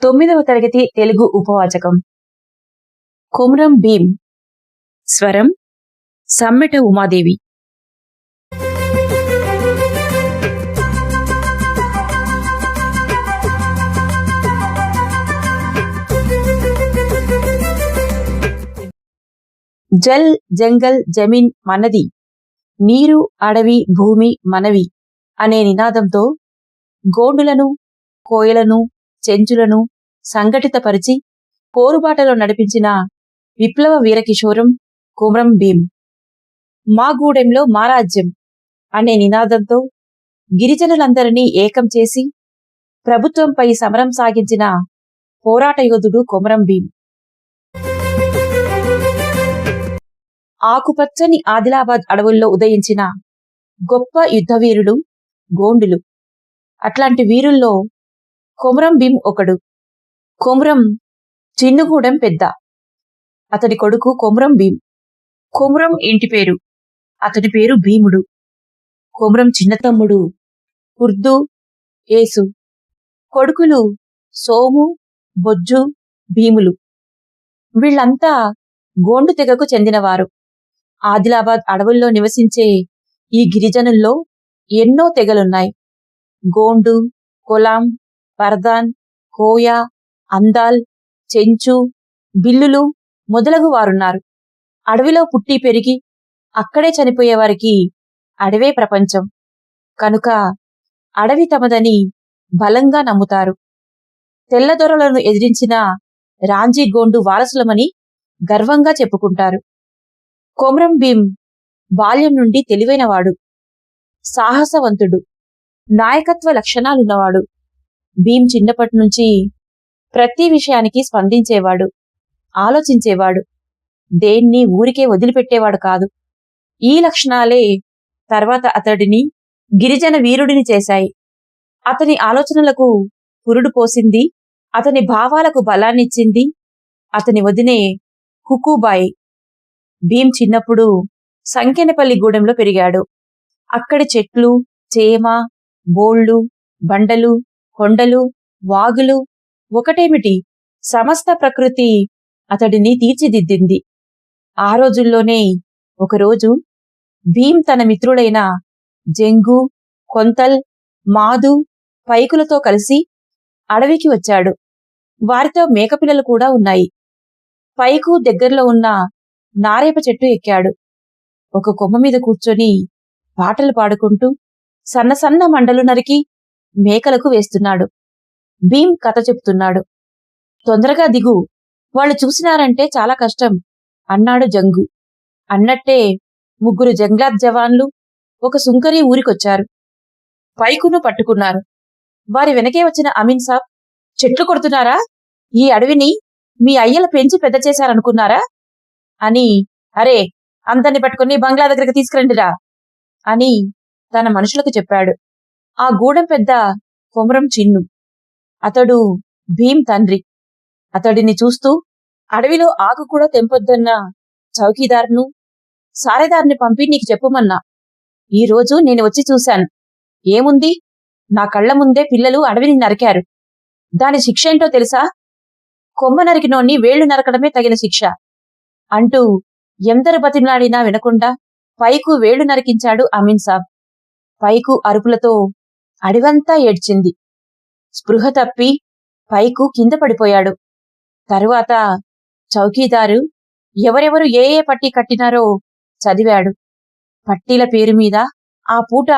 9వ తరగతి తెలుగు ఉపవాచకం. కొమురం భీం. స్వరం సమ్మెట ఉమాదేవి. జల్ జంగల్ జమీన్ మనది, నీరు అడవి భూమి మనవి అనే నినాదంతో గోండులను, కోయలను, చెంచులను సంఘటితపరిచి పోరుబాటలో నడిపించిన విప్లవ వీరకిశోరం కొమురం భీం. మా గూడెంలో మా రాజ్యం అనే నినాదంతో గిరిజనులందరినీ ఏకం చేసి ప్రభుత్వంపై సమరం సాగించిన పోరాట యోధుడు కొమురం భీం. ఆకుపచ్చని ఆదిలాబాద్ అడవుల్లో ఉదయించిన గొప్ప యుద్ధవీరుడు గోండులు. అట్లాంటి వీరుల్లో కొమురం భీం ఒకడు. కొమురం చిన్నుగూడెం పెద్ద. అతడి కొడుకు కొమురం భీం. కొమురం ఇంటి పేరు. అతడి పేరు భీముడు. కొమురం చిన్నతమ్ముడు ఉర్దు ఏసు. కొడుకులు సోము, బొజ్జు, భీములు. వీళ్లంతా గోండు తెగకు చెందినవారు. ఆదిలాబాద్ అడవుల్లో నివసించే ఈ గిరిజనుల్లో ఎన్నో తెగలున్నాయి. గోండు, కొలాం, పర్దాన్, కోయ, అందాల్, చెంచు, బిల్లులు మొదలగు వారున్నారు. అడవిలో పుట్టి పెరిగి అక్కడే చనిపోయేవారికి అడవే ప్రపంచం కనుక అడవి తమదని బలంగా నమ్ముతారు. తెల్లదొరలను ఎదిరించిన రాంజీ గోండు వారసులమని గర్వంగా చెప్పుకుంటారు. కొమురం భీం బాల్యం నుండి తెలివైనవాడు, సాహసవంతుడు, నాయకత్వ లక్షణాలున్నవాడు. భీం చిన్నప్పటి నుంచి ప్రతి విషయానికి స్పందించేవాడు, ఆలోచించేవాడు, దేన్ని ఊరికే వదిలిపెట్టేవాడు కాదు. ఈ లక్షణాలే తర్వాత అతడిని గిరిజన వీరుడిని చేశాయి. అతని ఆలోచనలకు పురుడు పోసింది, అతని భావాలకు బలాన్నిచ్చింది అతని వదినే కుకుబాయి. భీం చిన్నప్పుడు సంకెనపల్లి గూడెంలో పెరిగాడు. అక్కడి చెట్లు, చేమ, బోళ్లు, బండలు, కొండలు, వాగులు ఒకటేమిటి, సమస్త ప్రకృతి అతడిని తీర్చిదిద్దింది. ఆ రోజుల్లోనే ఒకరోజు భీం తన మిత్రులైన జంగు, కొంతల్, మాదు, పైకులతో కలిసి అడవికి వచ్చాడు. వారితో మేకపిల్లలు కూడా ఉన్నాయి. పైకు దగ్గరలో ఉన్న నారేప చెట్టు ఎక్కాడు. ఒక కొమ్మ మీద కూర్చొని పాటలు పాడుకుంటూ సన్న సన్న మండలు నరికి మేకలకు వేస్తున్నాడు. భీం కథ చెప్తున్నాడు. తొందరగా దిగు, వాళ్ళు చూసినారంటే చాలా కష్టం అన్నాడు జంగు. అన్నట్టే 3 జంగ్లాత్ జవాన్లు ఒక సుంకరీ ఊరికొచ్చారు. పైకును పట్టుకున్నారు. వారి వెనకే వచ్చిన అమీన్ సాబ్, చెట్లు కొడుతున్నారా? ఈ అడవిని మీ అయ్యలు పెంచి పెద్ద చేశారనుకున్నారా అని, అరే అందరిని పట్టుకుని బంగ్లా దగ్గరికి తీసుకురండిరా అని తన మనుషులకు చెప్పాడు. ఆ గూడెం పెద్ద కొమురం చిన్ను. అతడు భీం తండ్రి. అతడిని చూస్తూ అడవిలో ఆకు కూడా తెంపొద్దన్న చౌకీదార్ను, సారేదార్ని పంపి నీకు చెప్పమన్నా. ఈరోజు నేను వచ్చి చూశాను. ఏముంది, నా కళ్ల ముందే పిల్లలు అడవిని నరికారు. దాని శిక్ష ఏంటో తెలుసా? కొమ్మ నరికినోన్ని వేళ్లు నరకడమే తగిన శిక్ష అంటూ ఎందరు బతిమలాడినా వినకుండా పైకు వేళ్లు నరికించాడు అమీన్ సాబ్. పైకు అరుపులతో అడివంతా ఏడ్చింది. స్పృహ తప్పి పైకు కింద పడిపోయాడు. తరువాత చౌకీదారు ఎవరెవరు ఏ ఏ పట్టీ కట్టినారో చదివాడు. పట్టీల పేరు మీద ఆ పూట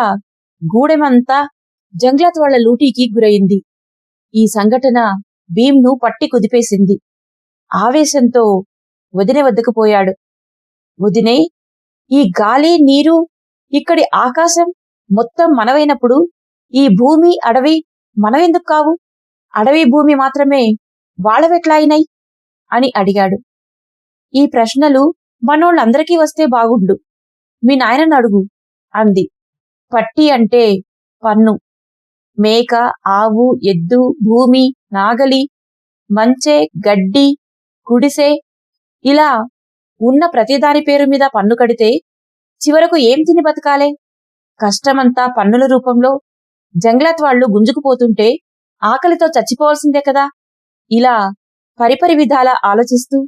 గూడెమంతా జంగ్లాత్ వాళ్ల లూటీకి గురయింది. ఈ సంఘటన భీంను పట్టి కుదిపేసింది. ఆవేశంతో వదినే వద్దకు పోయాడు. వదినే, ఈ గాలి, నీరు, ఇక్కడి ఆకాశం మొత్తం మనవైనప్పుడు ఈ భూమి, అడవి మనవెందుకు కావు? అడవి, భూమి మాత్రమే వాళ్ళవెట్లా అయినాయి అని అడిగాడు. ఈ ప్రశ్నలు మనోళ్ళందరికీ వస్తే బాగుండు, మీ నాయనను అడుగు అంది. పట్టి అంటే పన్ను. మేక, ఆవు, ఎద్దు, భూమి, నాగలి, మంచె, గడ్డి, గుడిసె ఇలా ఉన్న ప్రతిదాని పేరు మీద పన్ను కడితే చివరకు ఏం తిని బతకాలే? కష్టమంతా పన్నుల రూపంలో జంగ్లాత్ వాళ్లు గుంజుకుపోతుంటే ఆకలితో చచ్చిపోవాల్సిందే కదా ఇలా పరిపరి విధాల ఆలోచిస్తూ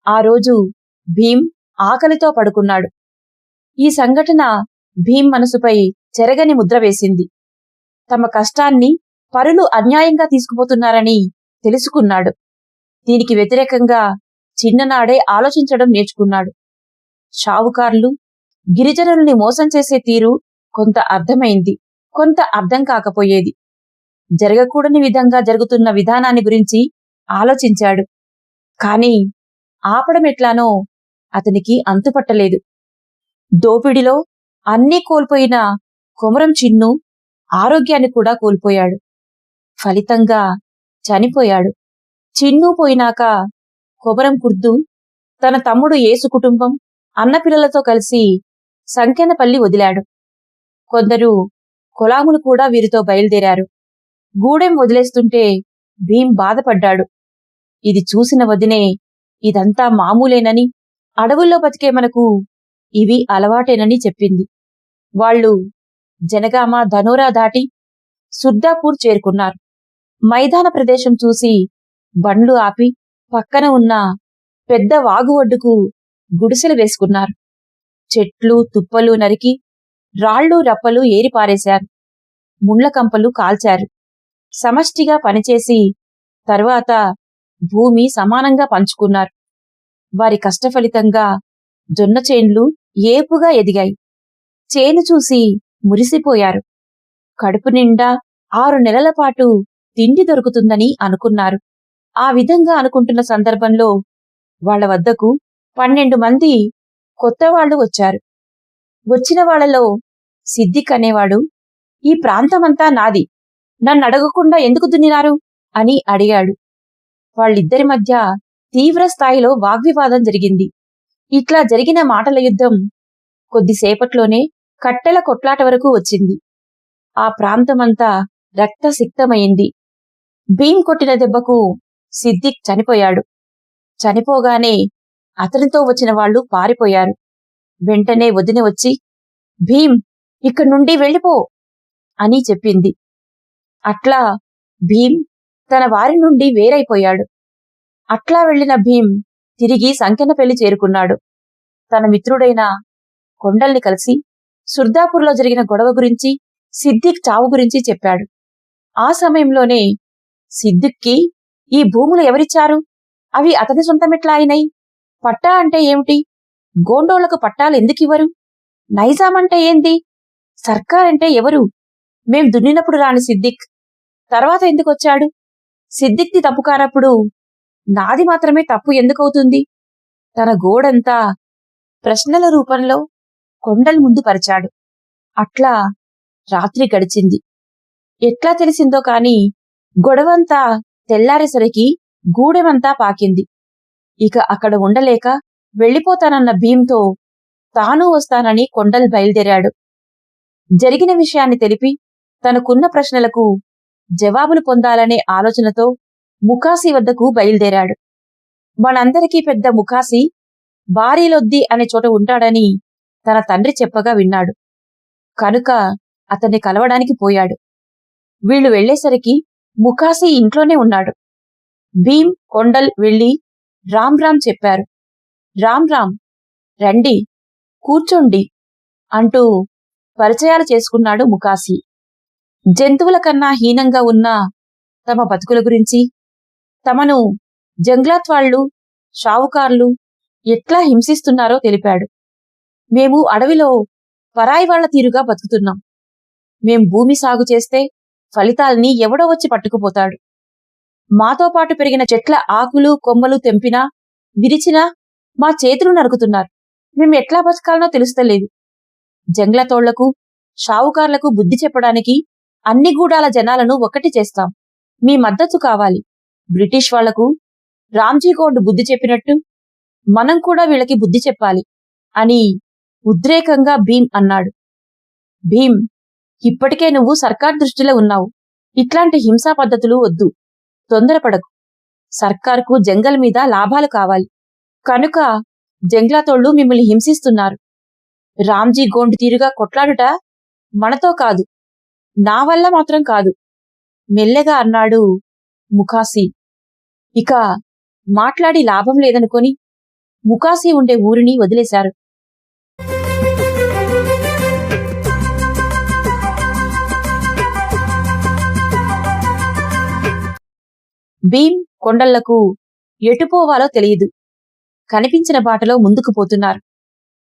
ఆ రోజు భీం ఆకలితో పడుకున్నాడు. ఈ సంఘటన భీం మనసుపై చెరగని ముద్ర వేసింది. తమ కష్టాన్ని పరులు అన్యాయంగా తీసుకుపోతున్నారని తెలుసుకున్నాడు. దీనికి వ్యతిరేకంగా చిన్ననాడే ఆలోచించడం నేర్చుకున్నాడు. షావుకార్లు, గిరిజనుల్ని మోసం చేసే తీరు కొంత అర్థమైంది, కొంత అర్థం కాకపోయేది. జరగకూడని విధంగా జరుగుతున్న విధానాన్ని గురించి ఆలోచించాడు. కాని ఆపడమెట్లానో అతనికి అంతుపట్టలేదు. దోపిడిలో అన్నీ కోల్పోయిన కొమరం చిన్ను ఆరోగ్యాన్ని కూడా కోల్పోయాడు. ఫలితంగా చనిపోయాడు. చిన్ను పోయినాక కొమరం కుర్దు తన తమ్ముడు యేసు కుటుంబం, అన్నపిల్లలతో కలిసి సంకెనపల్లి వదిలాడు. కొందరు కొలాములు కూడా వీరితో బయలుదేరారు. గూడెం వదిలేస్తుంటే భీం బాధపడ్డాడు. ఇది చూసిన వదినే ఇదంతా మామూలేనని, అడవుల్లో బతికే మనకు ఇవి అలవాటేనని చెప్పింది. వాళ్ళు జనగామ, ధనోరా దాటి సుర్దాపూర్ చేరుకున్నారు. మైదాన ప్రదేశం చూసి బండ్లు ఆపి పక్కన ఉన్న పెద్ద వాగు ఒడ్డుకు గుడిసెలు వేసుకున్నారు. చెట్లు తుప్పలు నరికి రాళ్ళు రప్పలు ఏరిపారేశారు. ముండ్ల కంపలు కాల్చారు. సమష్టిగా పనిచేసి తర్వాత భూమి సమానంగా పంచుకున్నారు. వారి కష్టఫలితంగా జొన్న చేన్లు ఏపుగా ఎదిగాయి. చేను చూసి మురిసిపోయారు. కడుపు నిండా 6 నెలల పాటు తిండి దొరుకుతుందని అనుకున్నారు. ఆ విధంగా అనుకుంటున్న సందర్భంలో వాళ్ల వద్దకు 12 మంది కొత్తవాళ్లు వచ్చారు. వచ్చిన వాళ్లలో సిద్దిక్ అనేవాడు, "ఈ ప్రాంతమంతా నాది, నన్నడగకుండా ఎందుకు దున్నినారు?" అని అడిగాడు. వాళ్ళిద్దరి మధ్య తీవ్ర స్థాయిలో వాగ్వివాదం జరిగింది. ఇట్లా జరిగిన మాటల యుద్ధం కొద్దిసేపట్లోనే కట్టెల కొట్లాట వరకు వచ్చింది. ఆ ప్రాంతమంతా రక్తసిక్తమైంది. భీం కొట్టిన దెబ్బకు సిద్దిక్ చనిపోయాడు. చనిపోగానే అతనితో వచ్చిన వాళ్లు పారిపోయారు. వెంటనే వదిన వచ్చి, "భీం, ఇక్కడి నుండి వెళ్ళిపో" అని చెప్పింది. అట్లా భీం తన వారి నుండి వేరైపోయాడు. అట్లా వెళ్లిన భీం తిరిగి సంకెనపల్లి చేరుకున్నాడు. తన మిత్రుడైన కొండల్ని కలిసి సుర్దాపూర్లో జరిగిన గొడవ గురించి, సిద్దిక్ చావు గురించి చెప్పాడు. ఆ సమయంలోనే సిద్దిక్కి, "ఈ భూములు ఎవరిచ్చారు? అవి అతని సొంతమెట్లా అయినాయి? పట్టా అంటే ఏమిటి? గోండోళ్లకు పట్టాలు ఎందుకివ్వరు? నైజాం అంటే ఏంది? సర్కారంటే ఎవరు? మేం దున్నినప్పుడు రాని సిద్దిక్ తర్వాత ఎందుకొచ్చాడు? సిద్దిక్ది తప్పు కానప్పుడు నాది మాత్రమే తప్పు ఎందుకవుతుంది?" తన గోడంతా ప్రశ్నల రూపంలో కొండల్ ముందు పరిచాడు. అట్లా రాత్రి గడిచింది. ఎట్లా తెలిసిందో కాని గొడవంతా తెల్లారేసరికి గూడెమంతా పాకింది. ఇక అక్కడ ఉండలేక వెళ్ళిపోతానన్న భీంతో తాను వస్తానని కొండల్ బయలుదేరాడు. జరిగిన విషయాన్ని తెలిపి తనకున్న ప్రశ్నలకు జవాబులు పొందాలనే ఆలోచనతో ముఖాసి వద్దకు బయలుదేరాడు. మనందరికీ పెద్ద ముఖాసి బారీలొద్ది అనే చోట ఉంటాడని తన తండ్రి చెప్పగా విన్నాడు. కనుక అతన్ని కలవడానికి పోయాడు. వీళ్లు వెళ్లేసరికి ముఖాసి ఇంట్లోనే ఉన్నాడు. భీం, కొండల్ వెళ్లి రామ్ రామ్ చెప్పారు. "రామ్ రామ్, రండి, కూర్చోండి" అంటూ పరిచయాలు చేసుకున్నాడు ముఖాసి. జంతువుల కన్నా హీనంగా ఉన్న తమ బతుకుల గురించి, తమను జంగ్లాత్ వాళ్లు, షావుకార్లు ఎట్లా హింసిస్తున్నారో తెలిపాడు. "మేము అడవిలో పరాయి వాళ్ల తీరుగా బతుకుతున్నాం. మేం భూమి సాగు చేస్తే ఫలితాల్ని ఎవడో వచ్చి పట్టుకుపోతాడు. మాతో పాటు పెరిగిన చెట్ల ఆకులు కొమ్మలు తెంపినా, విరిచినా మా చేతులు నరుకుతున్నారు. మేము ఎట్లా బతకాలనో తెలుస్తలేదు. జంగ్లతోళ్లకు, షావుకార్లకు బుద్ధి చెప్పడానికి అన్ని గూడాల జనాలను ఒక్కటి చేస్తాం. మీ మద్దతు కావాలి. బ్రిటిష్ వాళ్లకు రామ్జీగోండ్ బుద్ధి చెప్పినట్టు మనం కూడా వీళ్ళకి బుద్ధి చెప్పాలి" అని ఉద్రేకంగా భీం అన్నాడు. "భీం, ఇప్పటికే నువ్వు సర్కార్ దృష్టిలో ఉన్నావు. ఇట్లాంటి హింసా పద్ధతులు వద్దు. తొందరపడకు. సర్కార్కు జంగల్ మీద లాభాలు కావాలి. కనుక జంగ్లాతోళ్లు మిమ్మల్ని హింసిస్తున్నారు. రామ్జీ గోండ్ తీరుగా కొట్లాడుట మనతో కాదు, నా వల్ల మాత్రం కాదు" మెల్లగా అన్నాడు ముఖాసి. ఇక మాట్లాడి లాభం లేదనుకొని ముకాసి ఉండే ఊరిని వదిలేశారు. భీమ్ కొండళ్లకు ఎటుపోవాలో తెలియదు. కనిపించిన బాటలో ముందుకు పోతున్నారు.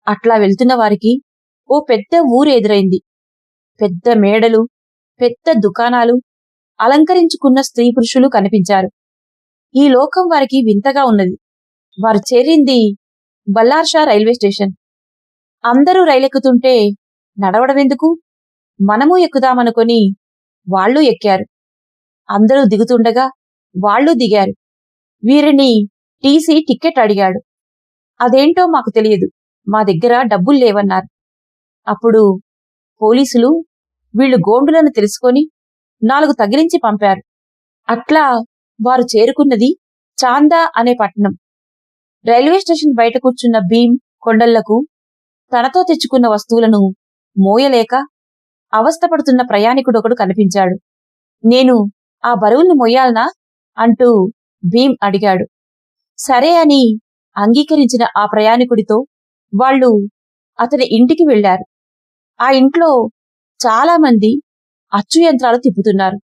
అట్లా వెళ్తున్న వారికి ఓ పెద్ద ఊరు ఎదురైంది. పెద్ద మేడలు, పెద్ద దుకాణాలు, అలంకరించుకున్న స్త్రీ పురుషులు కనిపించారు. ఈ లోకం వారికి వింతగా ఉన్నది. వారు చేరింది బల్లార్షా రైల్వే స్టేషన్. అందరూ రైలెక్కుతుంటే నడవడమెందుకు, మనమూ ఎక్కుదామనుకొని వాళ్లూ ఎక్కారు. అందరూ దిగుతుండగా వాళ్లూ దిగారు. వీరిని టీసీ టిక్కెట్ అడిగాడు. అదేంటో మాకు తెలియదు, మా దగ్గర డబ్బులు లేవన్నారు. అప్పుడు పోలీసులు వీళ్లు గోండులను తెలుసుకొని 4 తగిలించి పంపారు. అట్లా వారు చేరుకున్నది చాందా అనే పట్టణం. రైల్వే స్టేషన్ బయట కూర్చున్న భీమ్ కొండళ్లకు తనతో తెచ్చుకున్న వస్తువులను మోయలేక అవస్థపడుతున్న ప్రయాణికుడొకడు కనిపించాడు. నేను ఆ బరువుల్ని మొయ్యాలనా అంటూ భీమ్ అడిగాడు. సరే అని అంగీకరించిన ఆ ప్రయాణికుడితో వాళ్ళు అతని ఇంటికి వెళ్లారు. ఆ ఇంట్లో చాలామంది అచ్చు యంత్రాలు తిప్పుతున్నారు.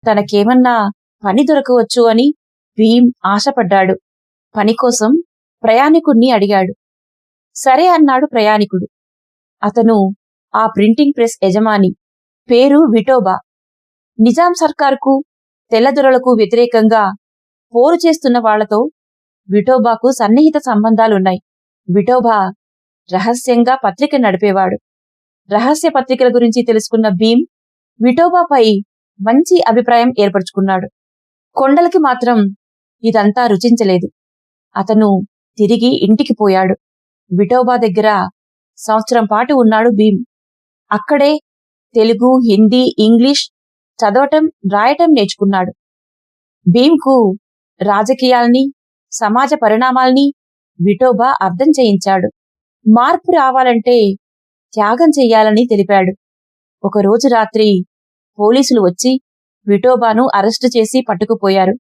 తనకేమన్నా పని దొరకవచ్చు అని భీమ్ ఆశపడ్డాడు. పనికోసం ప్రయాణికుణ్ణి అడిగాడు. సరే అన్నాడు ప్రయాణికుడు. అతను ఆ ప్రింటింగ్ ప్రెస్ యజమాని. పేరు విఠోబా. నిజాం సర్కారుకు, తెల్లదొరలకు వ్యతిరేకంగా పోరు చేస్తున్న వాళ్లతో విఠోబాకు సన్నిహిత సంబంధాలున్నాయి. విఠోబా రహస్యంగా పత్రిక నడిపేవాడు. రహస్య పత్రికల గురించి తెలుసుకున్న భీమ్ విఠోబాపై మంచి అభిప్రాయం ఏర్పరచుకున్నాడు. కొండలకి మాత్రం ఇదంతా రుచించలేదు. అతను తిరిగి ఇంటికి పోయాడు. విఠోబా దగ్గర సంవత్సరం పాటు ఉన్నాడు భీమ్. అక్కడే తెలుగు, హిందీ, ఇంగ్లీష్ చదవటం, రాయటం నేర్చుకున్నాడు. భీమ్కు రాజకీయాల్ని, సమాజ పరిణామాల్ని విఠోబా అర్థం చేయించాడు. మార్పు రావాలంటే త్యాగం చెయ్యాలని తెలిపాడు. ఒకరోజు రాత్రి పోలీసులు వచ్చి విఠోబాను అరెస్టు చేసి పట్టుకుపోయారు.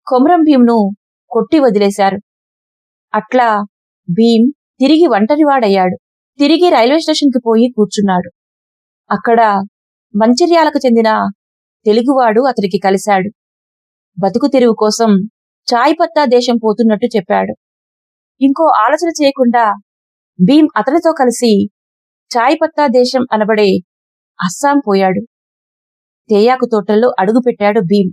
కొమరం భీమ్ను కొట్టి వదిలేశారు. అట్లా భీమ్ తిరిగి ఒంటరివాడయ్యాడు. తిరిగి రైల్వే స్టేషన్కి పోయి కూర్చున్నాడు. అక్కడ మంచిర్యాలకు చెందిన తెలుగువాడు అతనికి కలిశాడు. బతుకు తెరువు కోసం చాయ్ పత్తా దేశం పోతున్నట్టు చెప్పాడు. ఇంకో ఆలోచన చేయకుండా భీమ్ అతనితో కలిసి చాయ్ పత్తా దేశం అనబడే అస్సాం పోయాడు. తేయాకు తోటల్లో అడుగుపెట్టాడు భీమ్.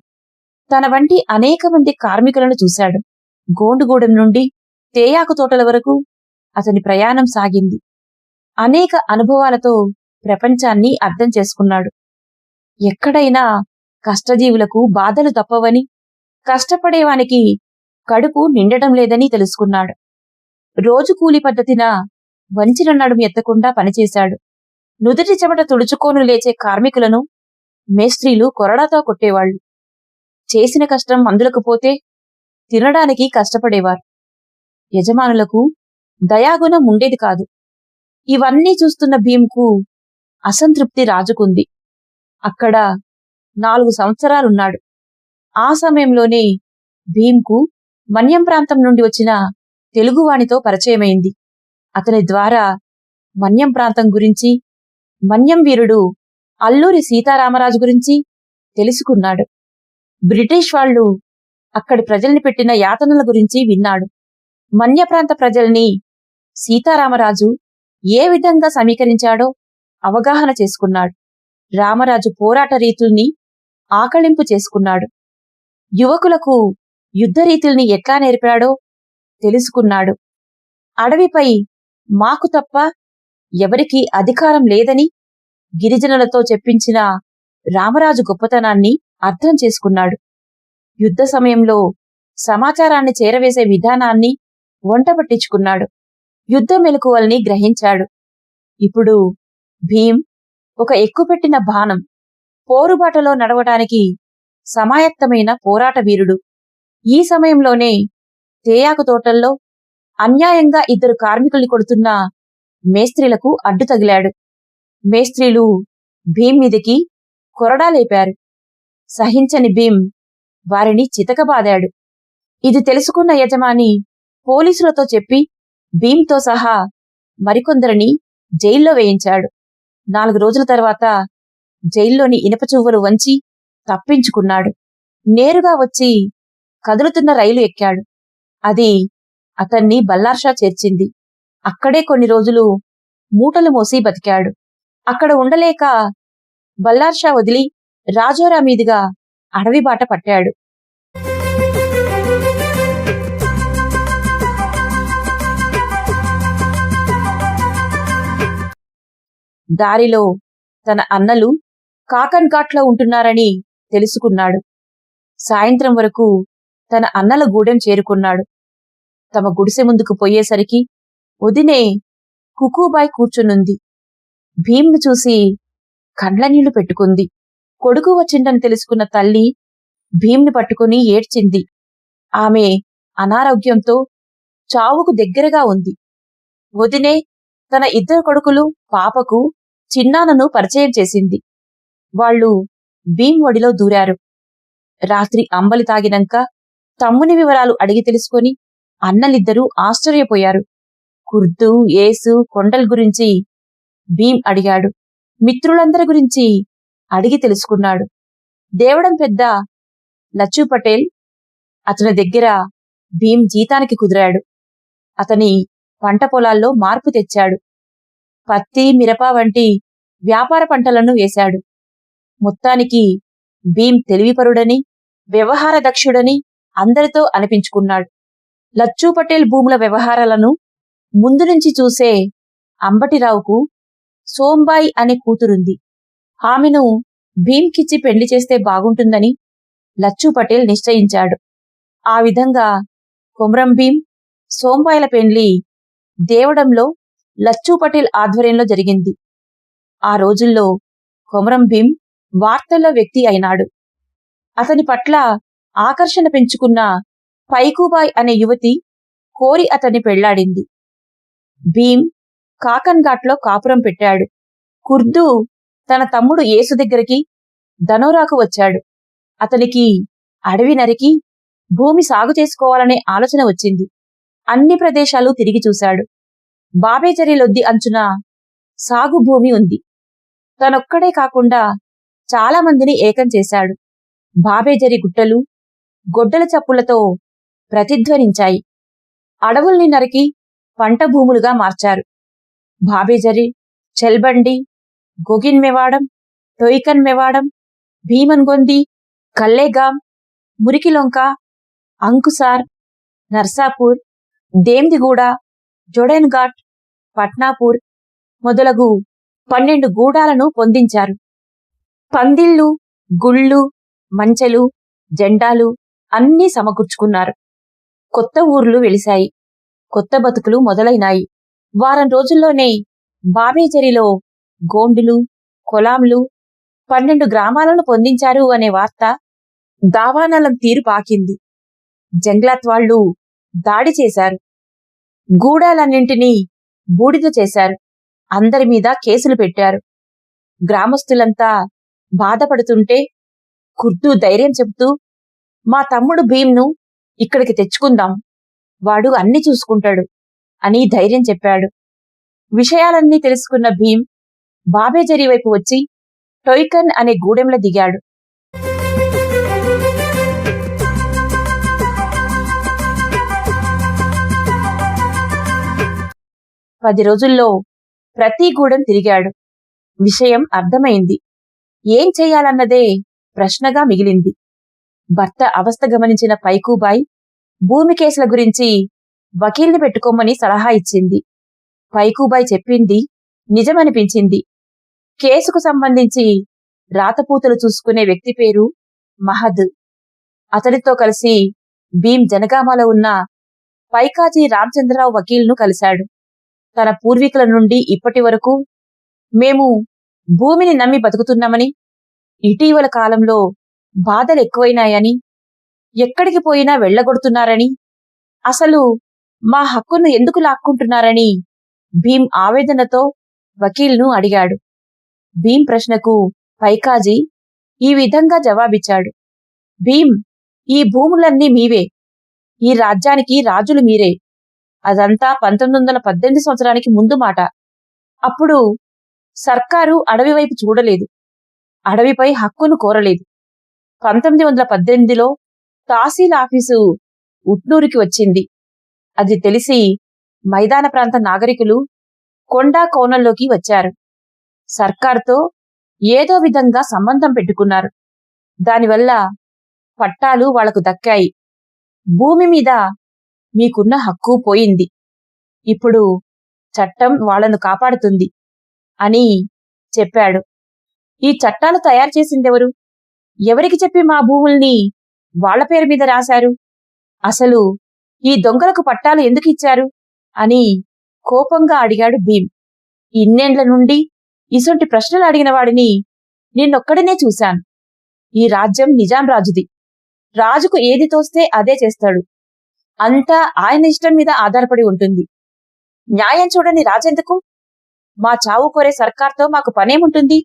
తన వంటి అనేక మంది కార్మికులను చూశాడు. గోండుగూడెం నుండి తేయాకు తోటల వరకు అతని ప్రయాణం సాగింది. అనేక అనుభవాలతో ప్రపంచాన్ని అర్థం చేసుకున్నాడు. ఎక్కడైనా కష్టజీవులకు బాధలు తప్పవని, కష్టపడేవానికి కడుపు నిండడం లేదని తెలుసుకున్నాడు. రోజు కూలి పద్ధతిన వంచిన నడుము ఎత్తకుండా పనిచేశాడు. నుదుటి చెమట తుడుచుకోను లేచే కార్మికులను మేస్త్రీలు కొరడాతో కొట్టేవాళ్లు. చేసిన కష్టం మందులకు పోతే తినడానికి కష్టపడేవారు. యజమానులకు దయాగుణం ఉండేది కాదు. ఇవన్నీ చూస్తున్న భీమ్కు అసంతృప్తి రాజుకుంది. అక్కడ 4 సంవత్సరాలున్నాడు. ఆ సమయంలోనే భీమ్కు మన్యం ప్రాంతం నుండి వచ్చిన తెలుగువానితో పరిచయమైంది. అతని ద్వారా మన్యం ప్రాంతం గురించి, మన్యం వీరుడు అల్లూరి సీతారామరాజు గురించి తెలుసుకున్నాడు. బ్రిటిష్ వాళ్లు అక్కడి ప్రజల్ని పెట్టిన యాతనల గురించి విన్నాడు. మన్య ప్రాంత ప్రజల్ని సీతారామరాజు ఏ విధంగా సమీకరించాడో అవగాహన చేసుకున్నాడు. రామరాజు పోరాట రీతుల్ని ఆకళింపు చేసుకున్నాడు. యువకులకు యుద్ధ రీతుల్ని ఎట్లా నేర్పాడో తెలుసుకున్నాడు. అడవిపై మాకు తప్ప ఎవరికీ అధికారం లేదని గిరిజనులతో చెప్పించిన రామరాజు గొప్పతనాన్ని అర్థం చేసుకున్నాడు. యుద్ధ సమయంలో సమాచారాన్ని చేరవేసే విధానాన్ని వంట పట్టించుకున్నాడు. యుద్ధ మెలకువల్ని గ్రహించాడు. ఇప్పుడు భీమ్ ఒక ఎక్కుపెట్టిన బాణం. పోరుబాటలో నడవటానికి సమాయత్తమైన పోరాట వీరుడు. ఈ సమయంలోనే తేయాకు తోటల్లో అన్యాయంగా 2 కార్మికుల్ని కొడుతున్న మేస్త్రీలకు అడ్డు తగిలాడు. మేస్త్రీలు భీమ్ మీదకి కొరడాలేపారు. సహించని భీమ్ వారిని చితకబాదాడు. ఇది తెలుసుకున్న యజమాని పోలీసులతో చెప్పి భీమ్తో సహా మరికొందరిని జైల్లో వేయించాడు. 4 రోజుల తర్వాత జైల్లోని ఇనప చువ్వలు వంచి తప్పించుకున్నాడు. నేరుగా వచ్చి కదులుతున్న రైలు ఎక్కాడు. అది అతన్ని బల్లార్షా చేర్చింది. అక్కడే కొన్ని రోజులు మూటలు మోసి బతికాడు. అక్కడ ఉండలేక బల్లార్షా వదిలి రాజోరా మీదుగా అడవి బాట పట్టాడు. దారిలో తన అన్నలు కాకన్ ఘాట్లో ఉంటున్నారని తెలుసుకున్నాడు. సాయంత్రం వరకు తన అన్నల గూడెం చేరుకున్నాడు. తమ గుడిసె ముందుకు పోయేసరికి వదినే కుకూబాయ్ కూర్చునుంది. భీమ్ను చూసి కండ్లనీళ్లు పెట్టుకుంది. కొడుకు వచ్చిందని తెలుసుకున్న తల్లి భీమ్ని పట్టుకుని ఏడ్చింది. ఆమె అనారోగ్యంతో చావుకు దగ్గరగా ఉంది. వదినే తన 2 కొడుకులు పాపకు చిన్నానను పరిచయం చేసింది. వాళ్ళు భీమ్ ఒడిలో దూరారు. రాత్రి అంబలి తాగినంక తమ్ముని వివరాలు అడిగి తెలుసుకొని అన్నలిద్దరూ ఆశ్చర్యపోయారు. కుర్దు, ఏసు, కొండల్ గురించి భీమ్ అడిగాడు. మిత్రులందరి గురించి అడిగి తెలుసుకున్నాడు. దేవడం పెద్ద లచ్చు పటేల్ అతని దగ్గర భీమ్ జీతానికి కుదిరాడు. అతని పంట పొలాల్లో మార్పు తెచ్చాడు. పత్తి, మిరప వంటి వ్యాపార పంటలను వేశాడు. మొత్తానికి భీమ్ తెలివిపరుడని, వ్యవహార దక్షుడని అందరితో అనిపించుకున్నాడు. లచ్చు పటేల్ భూముల వ్యవహారాలను ముందు నుంచి చూసే అంబటిరావుకు సోంబాయి అనే కూతురుంది. ఆమెను భీమ్కిచ్చి పెళ్లి చేస్తే బాగుంటుందని లచ్చు పటేల్ నిశ్చయించాడు. ఆ విధంగా కొమరం భీం, సోంబాయిల పెండ్లి దేవడంలో లచ్చు పటేల్ ఆధ్వర్యంలో జరిగింది. ఆ రోజుల్లో కొమరం భీం వార్తల్లో వ్యక్తి అయినాడు. అతని పట్ల ఆకర్షణ పెంచుకున్న పైకుబాయ్ అనే యువతి కోరి అతన్ని పెళ్లాడింది. భీం కాకన్ ఘాట్లో కాపురం పెట్టాడు. కుర్దు తన తమ్ముడు ఏసు దగ్గరికి ధనోరాకు వచ్చాడు. అతనికి అడవి నరికి భూమి సాగు చేసుకోవాలనే ఆలోచన వచ్చింది. అన్ని ప్రదేశాలు తిరిగి చూశాడు. బాబేజరీ లొద్ది అంచున సాగు భూమి ఉంది. తనొక్కడే కాకుండా చాలా మందిని ఏకం చేశాడు. బాబేజరీ గుట్టలు గొడ్డల చప్పులతో ప్రతిధ్వనించాయి. అడవుల్ని నరికి పంట భూములుగా మార్చారు. బాబేజరీ, చెల్బండి, గొగిన్ మెవాడం, టొయికన్ మెవాడం, భీమన్గొంది, కల్లేగాం, మురికిలొంక, అంకుసార్, నర్సాపూర్, దేమ్దిగూడ, జొడెన్ ఘాట్, పట్నాపూర్ మొదలగు 12 గూడాలను పొందించారు. పందిళ్ళు, గుళ్ళు, మంచెలు, జెండాలు అన్నీ సమకూర్చుకున్నారు. కొత్త ఊర్లు వెలిశాయి. కొత్త బతుకులు మొదలైనాయి. వారం రోజుల్లోనే బాబేజరీలో గోండులు, కొలాంలు 12 గ్రామాలను పొందించారు అనే వార్త దావానలం తీరు పాకింది. జంగ్లాత్ వాళ్లు దాడి చేశారు. గూడాలన్నింటినీ బూడిద చేశారు. అందరి మీద కేసులు పెట్టారు. గ్రామస్తులంతా బాధపడుతుంటే కుర్దు ధైర్యం చెబుతూ, మా తమ్ముడు భీమ్ను ఇక్కడికి తెచ్చుకుందాం, వాడు అన్ని చూసుకుంటాడు అని ధైర్యం చెప్పాడు. విషయాలన్నీ తెలుసుకున్న భీమ్ బాబేజరీ వైపు వచ్చి టొయికన్ అనే గూడెంలో దిగాడు. పది రోజుల్లో ప్రతి గూడెం తిరిగాడు. విషయం అర్థమైంది. ఏం చెయ్యాలన్నదే ప్రశ్నగా మిగిలింది. భర్త అవస్థ గమనించిన పైకుబాయ్ భూమి కేసుల గురించి వకీల్ని పెట్టుకోమని సలహా ఇచ్చింది. పైకుబాయ్ చెప్పింది నిజమనిపించింది. కేసుకు సంబంధించి రాతపూతలు చూసుకునే వ్యక్తి పేరు మహద్. అతడితో కలిసి భీమ్ జనగామలో ఉన్న పైకాజీ రామచంద్రరావు వకీల్ను కలిశాడు. తన పూర్వీకుల నుండి ఇప్పటి వరకు మేము భూమిని నమ్మి బతుకుతున్నామని, ఇటీవల కాలంలో బాధలు ఎక్కువైనాయని, ఎక్కడికి పోయినా వెళ్లగొడుతున్నారని, అసలు మా హక్కును ఎందుకు లాక్కుంటున్నారని భీమ్ ఆవేదనతో వకీల్ను అడిగాడు. భీమ్ ప్రశ్నకు పైకాజీ ఈ విధంగా జవాబిచ్చాడు. భీమ్, ఈ భూములన్నీ మీవే. ఈ రాజ్యానికి రాజులు మీరే. అదంతా 1918 సంవత్సరానికి ముందు మాట. అప్పుడు సర్కారు అడవి వైపు చూడలేదు, అడవిపై హక్కును కోరలేదు. 1918లో తహసీల్ ఆఫీసు ఉట్నూరుకి వచ్చింది. అది తెలిసి మైదాన ప్రాంత నాగరికులు కొండా కోణంలోకి వచ్చారు. సర్కారుతో ఏదో విధంగా సంబంధం పెట్టుకున్నారు. దానివల్ల పట్టాలు వాళ్లకు దక్కాయి. భూమి మీద మీకున్న హక్కు పోయింది. ఇప్పుడు చట్టం వాళ్లను కాపాడుతుంది అని చెప్పాడు. ఈ చట్టాలు తయారు చేసిందెవరు? ఎవరికి చెప్పి మా భూముల్ని వాళ్ల పేరు మీద రాశారు? అసలు ఈ దొంగలకు పట్టాలు ఎందుకు ఇచ్చారు అని కోపంగా అడిగాడు భీం. ఇన్నేండ్ల నుండి ఇసొంటి ప్రశ్నలు అడిగిన వాడిని నిన్నొక్కడినే చూశాను. ఈ రాజ్యం నిజాం రాజుది. రాజుకు ఏది తోస్తే అదే చేస్తాడు. అంతా ఆయన ఇష్టం మీద ఆధారపడి ఉంటుంది. న్యాయం చూడని రాజెందుకు? మా చావు కోరే సర్కార్తో మాకు పనేముంటుంది?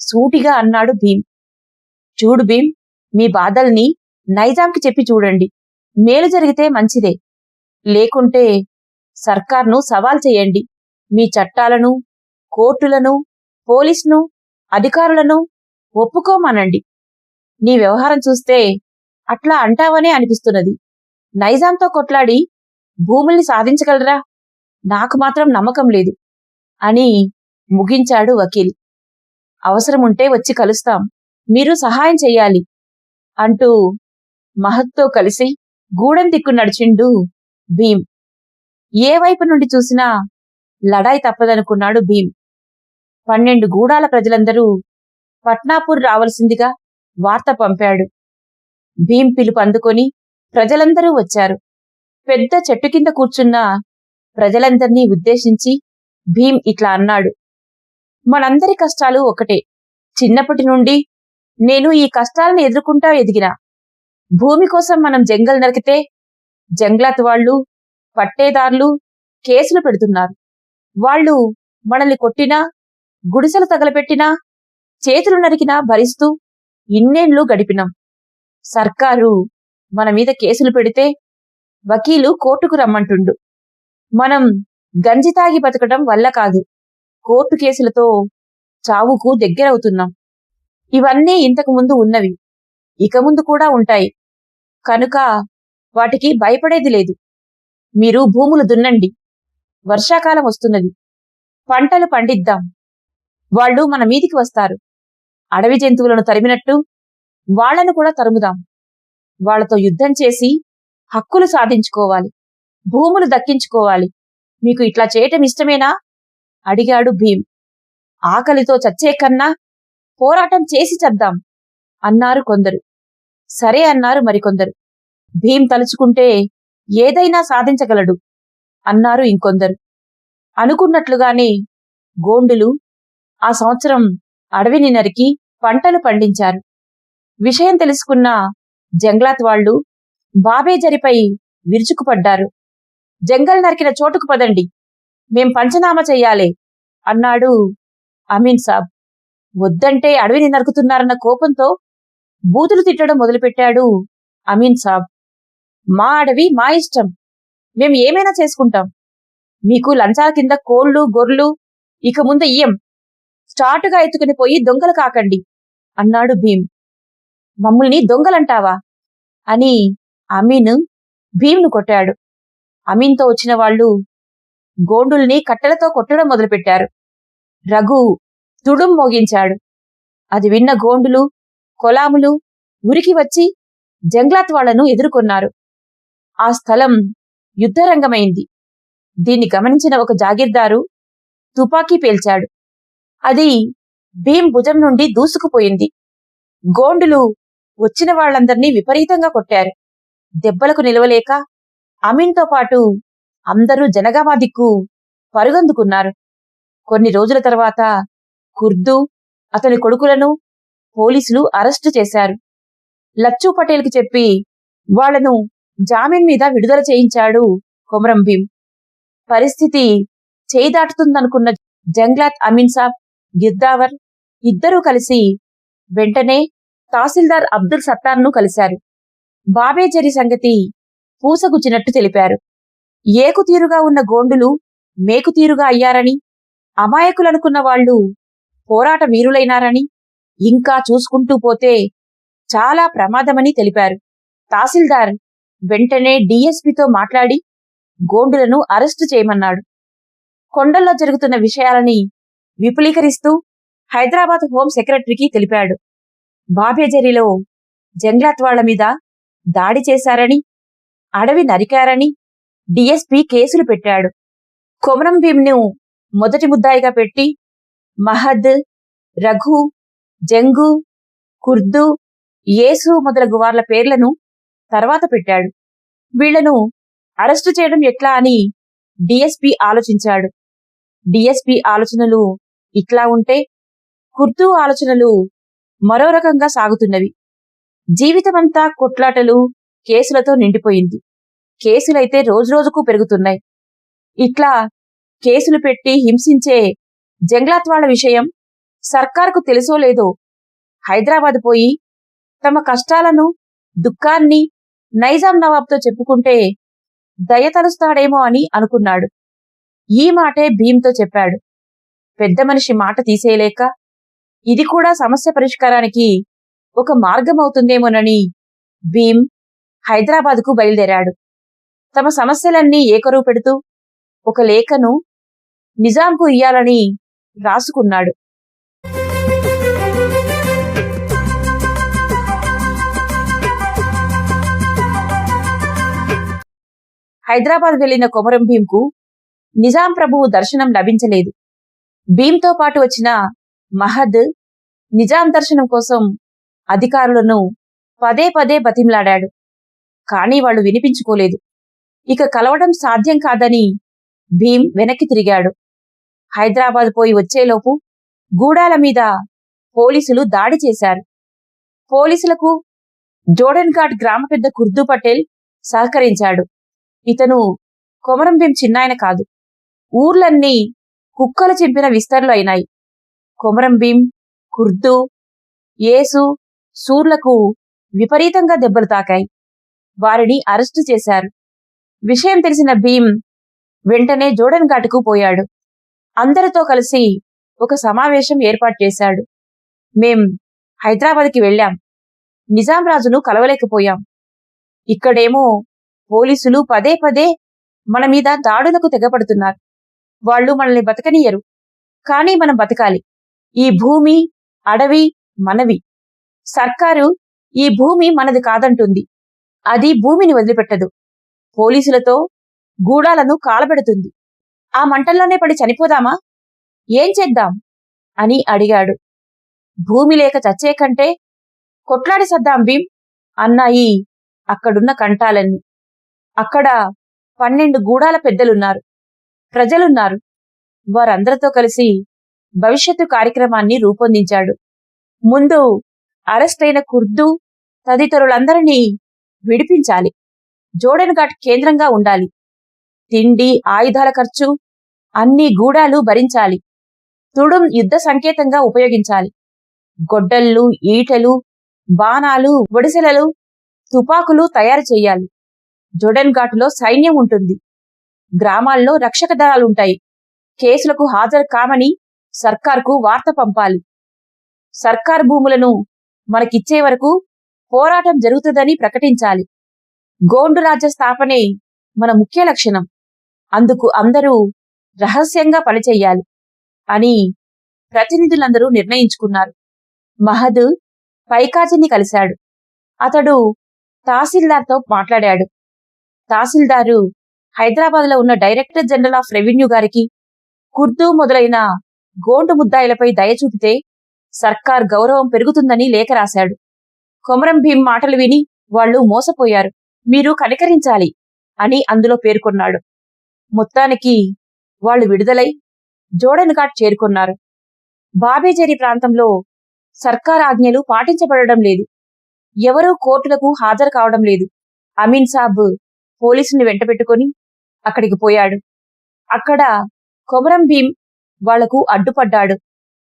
సూటిగా అన్నాడు భీం. చూడు భీం, మీ బాధల్ని నైజాంకి చెప్పి చూడండి. మేలు జరిగితే మంచిదే, లేకుంటే సర్కార్ను సవాల్ చేయండి. మీ చట్టాలను, కోర్టులను, పోలీసును, అధికారులను ఒప్పుకోమనండి. నీ వ్యవహారం చూస్తే అట్లా అంటావనే అనిపిస్తున్నది. నైజాంతో కొట్లాడి భూముల్ని సాధించగలరా? నాకు మాత్రం నమ్మకం లేదు అని ముగించాడు వకీల్. అవసరముంటే వచ్చి కలుస్తాం, మీరు సహాయం చెయ్యాలి అంటూ మహత్తో కలిసి గూడెం దిక్కు నడిచిండు భీం. ఏ వైపు నుండి చూసినా లడాయి తప్పదనుకున్నాడు భీం. 12 గూడాల ప్రజలందరూ పట్నాపూర్ రావలసిందిగా వార్త పంపాడు. భీం పిలుపు అందుకొని ప్రజలందరూ వచ్చారు. పెద్ద చెట్టు కింద కూర్చున్న ప్రజలందర్నీ ఉద్దేశించి భీం ఇట్లా అన్నాడు. మనందరి కష్టాలు ఒకటే. చిన్నప్పటి నుండి నేను ఈ కష్టాలను ఎదుర్కొంటా ఎదిగినా. భూమి కోసం మనం జంగల్ నరికితే జంగ్లాత్ వాళ్ళు, పట్టేదారులు కేసులు పెడుతున్నారు. వాళ్ళు మనల్ని కొట్టినా, గుడిసెలు తగలపెట్టినా, చేతులు నరికినా భరిస్తూ ఇన్నేళ్లు గడిపినాం. సర్కారు మన మీద కేసులు పెడితే వకీలు కోర్టుకు రమ్మంటుండు. మనం గంజి తాగి బతకడం వల్ల కాదు, కోర్టు కేసులతో చావుకు దగ్గరవుతున్నాం. ఇవన్నీ ఇంతకు ముందు ఉన్నవి, ఇక ముందు కూడా ఉంటాయి. కనుక వాటికి భయపడేది లేదు. మీరు భూములు దున్నండి. వర్షాకాలం వస్తున్నది, పంటలు పండిద్దాం. వాళ్ళు మన మీదికి వస్తారు. అడవి జంతువులను తరిమినట్టు వాళ్లను కూడా తరుముదాం. వాళ్లతో యుద్ధం చేసి హక్కులు సాధించుకోవాలి, భూములు దక్కించుకోవాలి. మీకు ఇట్లా చేయటం ఇష్టమేనా అడిగాడు భీం. ఆకలితో చచ్చే కన్నా పోరాటం చేసి చద్దాం అన్నారు కొందరు. సరే అన్నారు మరికొందరు. భీం తలుచుకుంటే ఏదైనా సాధించగలడు అన్నారు ఇంకొందరు. అనుకున్నట్లుగానే గోండులు ఆ సంవత్సరం అడవిని నరికి పంటలు పండించారు. విషయం తెలుసుకున్న జంగ్లాత్ వాళ్ళు బాబేజరిపై విరుచుకుపడ్డారు. జంగల్ నరికిన చోటుకు పదండి, మేం పంచనామా చెయ్యాలే అన్నాడు అమీన్ సాబ్. వద్దంటే అడవిని నరుకుతున్నారన్న కోపంతో బూతులు తిట్టడం మొదలుపెట్టాడు అమీన్ సాబ్. మా అడవి మా ఇష్టం, మేం ఏమైనా చేసుకుంటాం. మీకు లంచాల కింద కోళ్లు, గొర్రెలు ఇక ముందు ఇయ్యం. స్టార్టుగా ఎత్తుకుని పోయి దొంగలు కాకండి అన్నాడు భీం. మమ్ముల్ని దొంగలంటావా అని అమీన్ భీంను కొట్టాడు. అమీన్తో వచ్చిన వాళ్ళు గోండుల్ని కట్టెలతో కొట్టడం మొదలుపెట్టారు. రఘు తుడుం మోగించాడు. అది విన్న గోండులు, కొలాములు ఉరికి వచ్చి జంగ్లాత్ వాళ్లను ఎదుర్కొన్నారు. ఆ స్థలం యుద్ధరంగమైంది. దీన్ని గమనించిన ఒక జాగీర్దారు తుపాకీ పేల్చాడు. అది భీం భుజం నుండి దూసుకుపోయింది. గోండులు వచ్చిన వాళ్లందర్నీ విపరీతంగా కొట్టారు. దెబ్బలకు నిలవలేక అమీన్తో పాటు అందరూ జనగామా దిక్కు పరుగందుకున్నారు. కొన్ని రోజుల తర్వాత కుర్దు, అతని కొడుకులను పోలీసులు అరెస్టు చేశారు. లచ్చూ పటేల్కి చెప్పి వాళ్లను జామీన్ మీద విడుదల చేయించాడు కొమరం భీం. పరిస్థితి చేయి దాటుతుందనుకున్న జంగ్లాత్, అమీన్ సాబ్, గిర్దావర్ ఇద్దరూ కలిసి వెంటనే తహసీల్దార్ అబ్దుల్ సత్తార్ను కలిశారు. బాబేజరీ సంగతి పూసగుచ్చినట్టు తెలిపారు. ఏకుతీరుగా ఉన్న గోండులు మేకుతీరుగా అయ్యారని, అమాయకులనుకున్న వాళ్లు పోరాట వీరులైనారని, ఇంకా చూసుకుంటూ పోతే చాలా ప్రమాదమని తెలిపారు. తహసీల్దార్ వెంటనే డీఎస్పీతో మాట్లాడి గోండులను అరెస్టు చేయమన్నాడు. కొండల్లో జరుగుతున్న విషయాలని విపులీకరిస్తూ హైదరాబాద్ హోం సెక్రటరీకి తెలిపాడు. బాబేజరిలో జంగ్లాట్ వాళ్ల మీద దాడి చేశారని, అడవి నరికారని డీఎస్పీ కేసులు పెట్టాడు. కొమరం భీంను మొదటి ముద్దాయిగా పెట్టి మహద్, రఘు, జంగు, కుర్దు, యేసు మొదలగు వార్ల పేర్లను తర్వాత పెట్టాడు. వీళ్లను అరెస్టు చేయడం ఎట్లా అని డీఎస్పీ ఆలోచించాడు. డీఎస్పీ ఆలోచనలు ఇట్లా ఉంటే కుర్దు ఆలోచనలు మరో రకంగా సాగుతున్నవి. జీవితమంతా కొట్లాటలు, కేసులతో నిండిపోయింది. కేసులైతే రోజురోజుకు పెరుగుతున్నాయి. ఇట్లా కేసులు పెట్టి హింసించే జంగ్లాత్ వాళ్ల విషయం సర్కారుకు తెలుసో లేదో హైదరాబాద్ పోయి తమ కష్టాలను, దుఃఖాన్ని నైజాం నవాబ్తో చెప్పుకుంటే దయతలుస్తాడేమో అని అనుకున్నాడు. ఈ మాటే భీంతో చెప్పాడు. పెద్ద మనిషి మాట తీసేయలేక ఇది కూడా సమస్య పరిష్కారానికి ఒక మార్గమవుతుందేమోనని భీం హైదరాబాద్కు బయలుదేరాడు. తమ సమస్యలన్నీ ఏకరువు పెడుతూ ఒక లేఖను నిజాంకు ఇయ్యాలని రాసుకున్నాడు. హైదరాబాద్ వెళ్లిన కొమరం భీంకు నిజాం ప్రభువు దర్శనం లభించలేదు. భీంతో పాటు వచ్చిన మహద్ నిజాం దర్శనం కోసం అధికారులను పదే పదే బతిమలాడాడు. కానీ వాళ్లు వినిపించుకోలేదు. ఇక కలవడం సాధ్యం కాదని భీం వెనక్కి తిరిగాడు. హైదరాబాద్ పోయి వచ్చేలోపు గూడాల మీద పోలీసులు దాడి చేశారు. పోలీసులకు జోడెన్ ఘాట్ గ్రామ పెద్ద కుర్దు పటేల్ సహకరించాడు. ఇతను కొమరం భీం చిన్నాయన కాదు. ఊర్లన్నీ కుక్కలు చింపిన విస్తర్లు అయినాయి. కొమరం భీం, కుర్దు, యేసు, సూర్లకు విపరీతంగా దెబ్బలు తాకాయి. వారిని అరెస్టు చేశారు. విషయం తెలిసిన భీం వెంటనే జోడెన్ ఘాటుకు పోయాడు. అందరితో కలిసి ఒక సమావేశం ఏర్పాటు చేశాడు. మేం హైదరాబాద్కి వెళ్ళాం. నిజాం రాజును కలవలేకపోయాం. ఇక్కడేమో పోలీసులు పదే పదే మన మీద దాడులకు తెగపడుతున్నారు. వాళ్లు మనల్ని బతకనియ్యరు. కానీ మనం బతకాలి. ఈ భూమి, అడవి మనవి. సర్కారు ఈ భూమి మనది కాదంటుంది. అది భూమిని వదిలిపెట్టదు. పోలీసులతో గూడాలను కాలబెడుతుంది. ఆ మంటల్లోనే పడి చనిపోదామా? ఏం చేద్దాం అని అడిగాడు. భూమి లేక చచ్చే కంటే కొట్లాడి సద్దాం భీం అన్నాయి అక్కడున్న కంఠాలన్నీ. అక్కడ 12 గూడాల పెద్దలున్నారు, ప్రజలున్నారు. వారందరితో కలిసి భవిష్యత్తు కార్యక్రమాన్ని రూపొందించాడు. ముందు అరెస్ట్ అయిన కుర్దు తదితరులందరినీ విడిపించాలి. జోడెన్ ఘాట్ కేంద్రంగా ఉండాలి. తిండి, ఆయుధాల ఖర్చు అన్ని గూడాలు భరించాలి. తుడుం యుద్ధ సంకేతంగా ఉపయోగించాలి. గొడ్డళ్ళు, ఈటెలు, బాణాలు, ఒడిసెలలు, తుపాకులు తయారు చెయ్యాలి. జోడెన్ ఘాటులో సైన్యం ఉంటుంది. గ్రామాల్లో రక్షక దళాలుంటాయి. కేసులకు హాజరు కామని సర్కార్కు వార్త పంపాలి. సర్కార్ భూములను మనకిచ్చే వరకు పోరాటం జరుగుతుందని ప్రకటించాలి. గోండు రాజ్య స్థాపనే మన ముఖ్య లక్షణం. అందుకు అందరూ రహస్యంగా పనిచెయ్యాలి అని ప్రతినిధులందరూ నిర్ణయించుకున్నారు. మహద్ పైకాజిని కలిశాడు. అతడు తహసీల్దార్తో మాట్లాడాడు. తహసీల్దారు హైదరాబాద్లో ఉన్న డైరెక్టర్ జనరల్ ఆఫ్ రెవెన్యూ గారికి కుర్దు మొదలైన గోండు ముద్దాయిలపై దయ చూపితే సర్కార్ గౌరవం పెరుగుతుందని లేఖ రాశాడు. కొమరం భీం మాటలు విని వాళ్లు మోసపోయారు, మీరు కనికరించాలి అని అందులో పేర్కొన్నాడు. మొత్తానికి వాళ్లు విడుదలై జోడెన్ ఘాట్ చేరుకున్నారు. బాబేజరీ ప్రాంతంలో సర్కార్ ఆజ్ఞలు పాటించబడడం లేదు. ఎవరూ కోర్టులకు హాజరు కావడం లేదు. అమీన్ సాబ్ పోలీసుని వెంటబెట్టుకుని అక్కడికి పోయాడు. అక్కడ కొమరం భీం వాళ్లకు అడ్డుపడ్డాడు.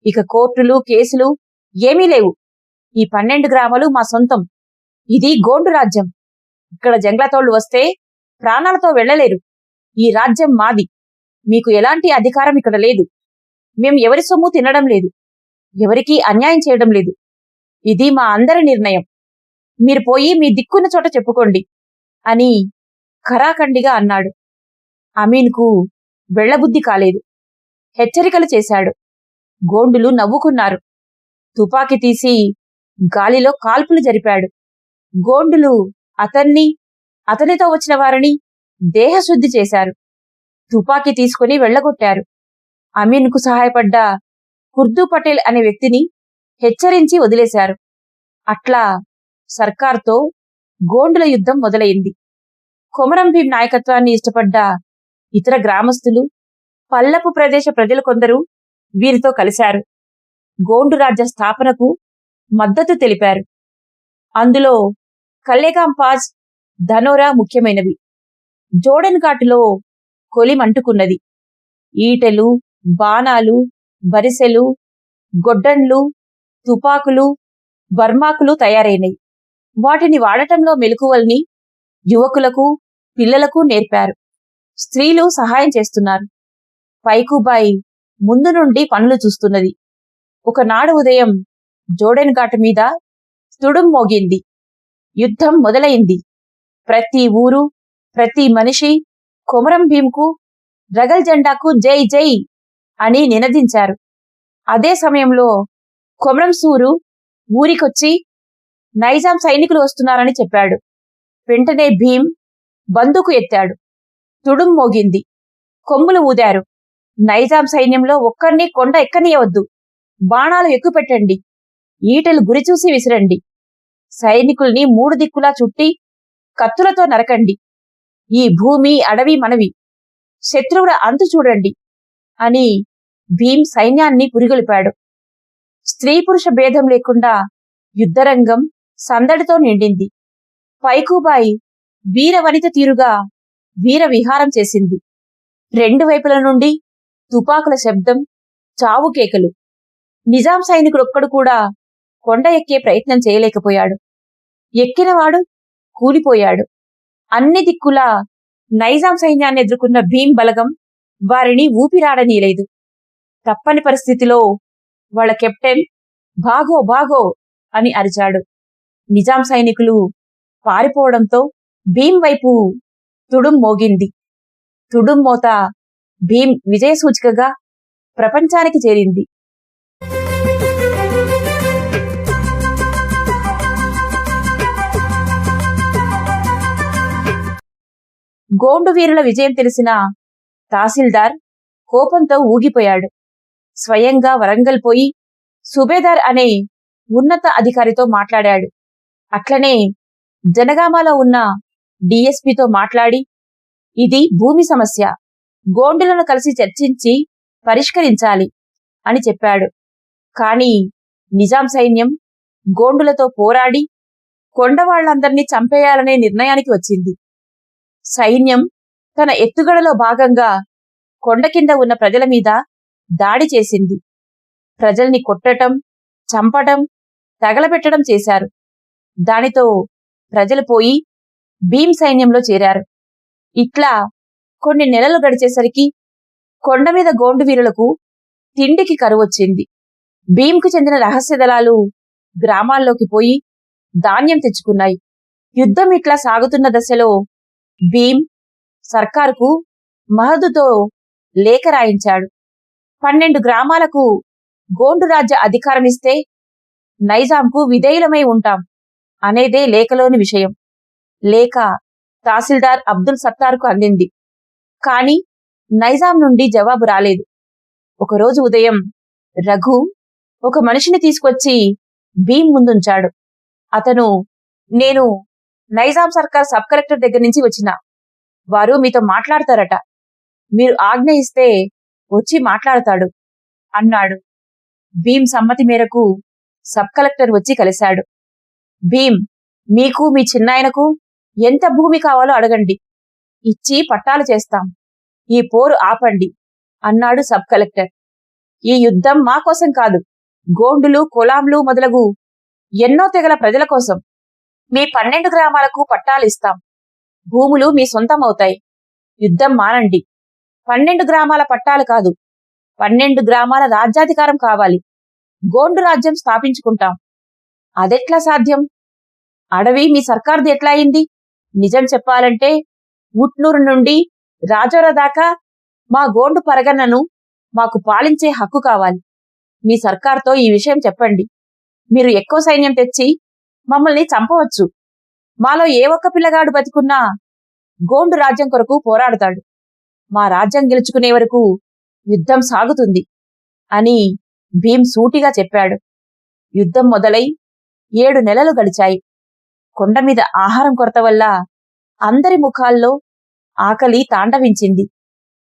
ఇక కోర్టులు, కేసులు ఏమీ లేవు. ఈ 12 గ్రామాలు మా సొంతం. ఇది గోండు రాజ్యం. ఇక్కడ జంగ్లతోళ్లు వస్తే ప్రాణాలతో వెళ్ళలేరు. ఈ రాజ్యం మాది. మీకు ఎలాంటి అధికారం ఇక్కడ లేదు. మేం ఎవరి సొమ్ము తినడం లేదు. ఎవరికీ అన్యాయం చేయడం లేదు. ఇది మా అందరి నిర్ణయం. మీరు పోయి మీ దిక్కున్న చోట చెప్పుకోండి అని ఖరాఖండిగా అన్నాడు. అమీన్కు వెళ్లబుద్ధి కాలేదు. హెచ్చరికలు చేశాడు. గోండులు నవ్వుకున్నారు. తుపాకీ తీసి గాలిలో కాల్పులు జరిపాడు. గోండులు అతన్ని, అతనితో వచ్చిన వారిని దేహశుద్ధి చేశారు. తుపాకీ తీసుకుని వెళ్లగొట్టారు. అమీన్కు సహాయపడ్డ కుర్దూ పటేల్ అనే వ్యక్తిని హెచ్చరించి వదిలేశారు. అట్లా సర్కార్తో గోండుల యుద్ధం మొదలైంది. కొమరం భీం నాయకత్వాన్ని ఇష్టపడ్డ ఇతర గ్రామస్తులు, పల్లపు ప్రదేశ ప్రజలు కొందరు వీరితో కలిశారు. గోండు రాజ్య స్థాపనకు మద్దతు తెలిపారు. అందులో కల్లేగాంపాజ్, ధనోరా ముఖ్యమైనవి. జోడెన్ ఘాటులో కొలిమంటుకున్నది. ఈటెలు, బాణాలు, బరిసెలు, గొడ్డండ్లు, తుపాకులు, బర్మాకులు తయారైనవి. వాటిని వాడటంలో మెలకువల్ని యువకులకు, పిల్లలకు నేర్పారు. స్త్రీలు సహాయం చేస్తున్నారు. పైకుబాయి ముందు నుండి పనులు చూస్తున్నది. ఒకనాడు ఉదయం జోడెన్ ఘాటు మీద తుడుం మోగింది. యుద్ధం మొదలైంది. ప్రతి ఊరు, ప్రతి మనిషి కొమరం భీంకు, రగల్ జెండాకు జై జై అని నినదించారు. అదే సమయంలో కొమరం సూరు ఊరికొచ్చి నైజాం సైనికులు వస్తున్నారని చెప్పాడు. వెంటనే భీం బందుకు ఎత్తాడు. తుడుం మోగింది. కొమ్ములు ఊదారు. నైజాం సైన్యంలో ఒక్కర్నీ కొండ ఎక్కనీయవద్దు. బాణాలు ఎక్కుపెట్టండి. ఈటెలు గురిచూసి విసిరండి. సైనికుల్ని మూడు దిక్కులా చుట్టి కత్తులతో నరకండి. ఈ భూమి, అడవి మనవి. శత్రువుల అంతు చూడండి అని భీం సైన్యాన్ని పురిగొలిపాడు. స్త్రీ పురుష భేదం లేకుండా యుద్ధరంగం సందడితో నిండింది. పైకుబాయి వీరవనిత తీరుగా వీర విహారం చేసింది. రెండు వైపుల నుండి తుపాకుల శబ్దం, చావు కేకలు. నిజాం సైనికుడొక్కడు కూడా కొండ ఎక్కే ప్రయత్నం చేయలేకపోయాడు. ఎక్కినవాడు కూలిపోయాడు. అన్ని దిక్కులా నైజాం సైన్యాన్ని ఎదుర్కొన్న భీం బలగం వారిని ఊపిరాడనీయలేదు. తప్పని పరిస్థితిలో వాళ్ళ కెప్టెన్ భాగో భాగో అని అరిచాడు. నిజాం సైనికులు పారిపోవడంతో భీం వైపు తుడుం మోగింది. తుడుం మోత భీం విజయ సూచికగా ప్రపంచానికి చేరింది. గోండు వీరుల విజయం తెలిసిన తహసీల్దార్ కోపంతో ఊగిపోయాడు. స్వయంగా వరంగల్ పోయి సుబేదార్ అనే ఉన్నత అధికారితో మాట్లాడాడు. అట్లనే జనగామలో ఉన్న డిఎస్పితో మాట్లాడి ఇది భూమి సమస్య, గోండులను కలిసి చర్చించి పరిష్కరించాలి అని చెప్పాడు. కాని నిజాం సైన్యం గోండులతో పోరాడి కొండవాళ్లందర్నీ చంపేయాలనే నిర్ణయానికి వచ్చింది. సైన్యం తన ఎత్తుగడలో భాగంగా కొండ కింద ఉన్న ప్రజల మీద దాడి చేసింది. ప్రజల్ని కొట్టటం, చంపటం, తగలబెట్టడం చేశారు. దానితో ప్రజలు పోయి భీం సైన్యంలో చేరారు. ఇట్లా కొన్ని నెలలు గడిచేసరికి కొండ మీద గోండు వీరులకు తిండికి కరువొచ్చింది. భీంకు చెందిన రహస్య దళాలు గ్రామాల్లోకి పోయి ధాన్యం తెచ్చుకున్నాయి. యుద్ధం ఇట్లా సాగుతున్న దశలో భీం సర్కారుకు మహదుతో లేఖ రాయించాడు. 12 గ్రామాలకు గోండు రాజ్య అధికారమిస్తే నైజాంకు విధేయులమై ఉంటాం అనేదే లేఖలోని విషయం. లేఖ తహసీల్దార్ అబ్దుల్ సత్తార్కు అందింది. కాని నైజాం నుండి జవాబు రాలేదు. ఒకరోజు ఉదయం రఘు ఒక మనిషిని తీసుకొచ్చి భీం ముందుంచాడు. అతను, నేను నైజాం సర్కార్ సబ్ కలెక్టర్ దగ్గర నుంచి వచ్చిన. వారు మీతో మాట్లాడతారట. మీరు ఆజ్ఞ ఇస్తే వచ్చి మాట్లాడతాడు అన్నాడు. భీం సమ్మతి మేరకు సబ్ కలెక్టర్ వచ్చి కలిశాడు. భీం, మీకు మీ చిన్నాయనకు ఎంత భూమి కావాలో అడగండి, ఇచ్చి పట్టాలు చేస్తాం. ఈ పోరు ఆపండి అన్నాడు సబ్ కలెక్టర్. ఈ యుద్ధం మా కోసం కాదు, గోండులు, కొలాంలు మొదలగు ఎన్నో తెగల ప్రజల కోసం. మీ 12 గ్రామాలకు పట్టాలిస్తాం. భూములు మీ సొంతమవుతాయి. యుద్ధం మానండి. 12 గ్రామాల పట్టాలు కాదు, 12 గ్రామాల రాజ్యాధికారం కావాలి. గోండు రాజ్యం స్థాపించుకుంటాం. అదెట్లా సాధ్యం? అడవి మీ సర్కారుది ఎట్లా అయింది? నిజం చెప్పాలంటే ఉట్నూరు నుండి రాజోర దాకా మా గోండు పరగన్నను మాకు పాలించే హక్కు కావాలి. మీ సర్కార్తో ఈ విషయం చెప్పండి. మీరు ఎక్కువ సైన్యం తెచ్చి మమ్మల్ని చంపవచ్చు. మాలో ఏ ఒక్క పిల్లగాడు బతికున్నా గోండు రాజ్యం కొరకు పోరాడతాడు. మా రాజ్యం గెలుచుకునే వరకు యుద్ధం సాగుతుంది అని భీమ్ సూటిగా చెప్పాడు. యుద్ధం మొదలై 7 నెలలు గడిచాయి. కొండ మీద ఆహారం కొరత వల్ల అందరి ముఖాల్లో ఆకలి తాండవించింది.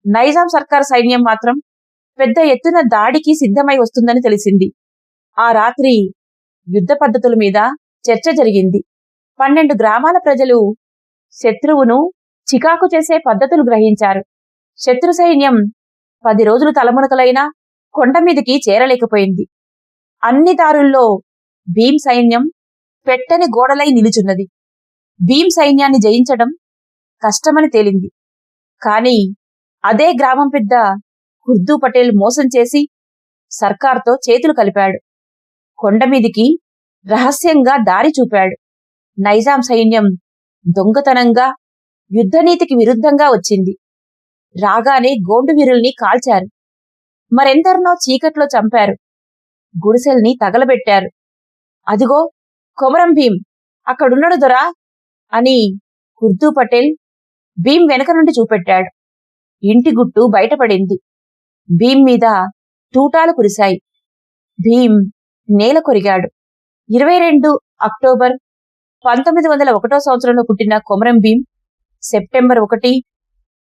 నైజాం సర్కార్ సైన్యం మాత్రం పెద్ద ఎత్తున దాడికి సిద్ధమై వస్తుందని తెలిసింది. ఆ రాత్రి యుద్ధ పద్ధతుల మీద చర్చ జరిగింది. 12 గ్రామాల ప్రజలు శత్రువును చికాకు చేసే పద్ధతులు గ్రహించారు. శత్రు సైన్యం 10 రోజులు తలమునకలైనా కొండ మీదికి చేరలేకపోయింది. అన్ని దారుల్లో భీమ్ సైన్యం పెట్టని గోడలై నిలుచున్నది. భీమ్ సైన్యాన్ని జయించడం కష్టమని తేలింది. కాని అదే గ్రామం పెద్ద ఖుర్దూ పటేల్ మోసం చేసి సర్కార్తో చేతులు కలిపాడు. కొండమీదికి రహస్యంగా దారి చూపాడు. నైజాం సైన్యం దొంగతనంగా యుద్ధనీతికి విరుద్ధంగా వచ్చింది. రాగానే గోండు వీరుల్ని కాల్చారు. మరెందరినో చీకట్లో చంపారు. గుడిసెల్ని తగలబెట్టారు. అదిగో కొమరం భీం అక్కడున్నడు దొరా అని ఖుర్దూ పటేల్ భీం వెనక నుండి చూపెట్టాడు. ఇంటి గుట్టు బయటపడింది. భీం మీద తూటాలు కురిశాయి. భీం నేల కొరిగాడు. 22 అక్టోబర్ 1901 సంవత్సరంలో పుట్టిన కొమరం భీం సెప్టెంబర్ 1,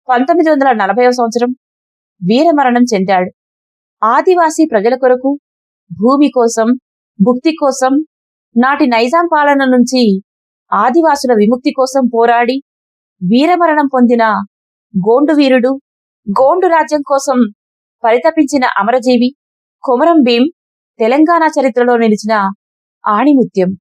1940 సంవత్సరం వీరమరణం చెందాడు. ఆదివాసీ ప్రజల కొరకు, భూమి కోసం, భుక్తి కోసం, నాటి నైజాం పాలన నుంచి ఆదివాసుల విముక్తి కోసం పోరాడి వీరమరణం పొందిన గోండు వీరుడు, గోండు రాజ్యం కోసం పరితపించిన అమరజీవి కొమరం భీం తెలంగాణ చరిత్రలో నిలిచిన ఆణిముత్యం.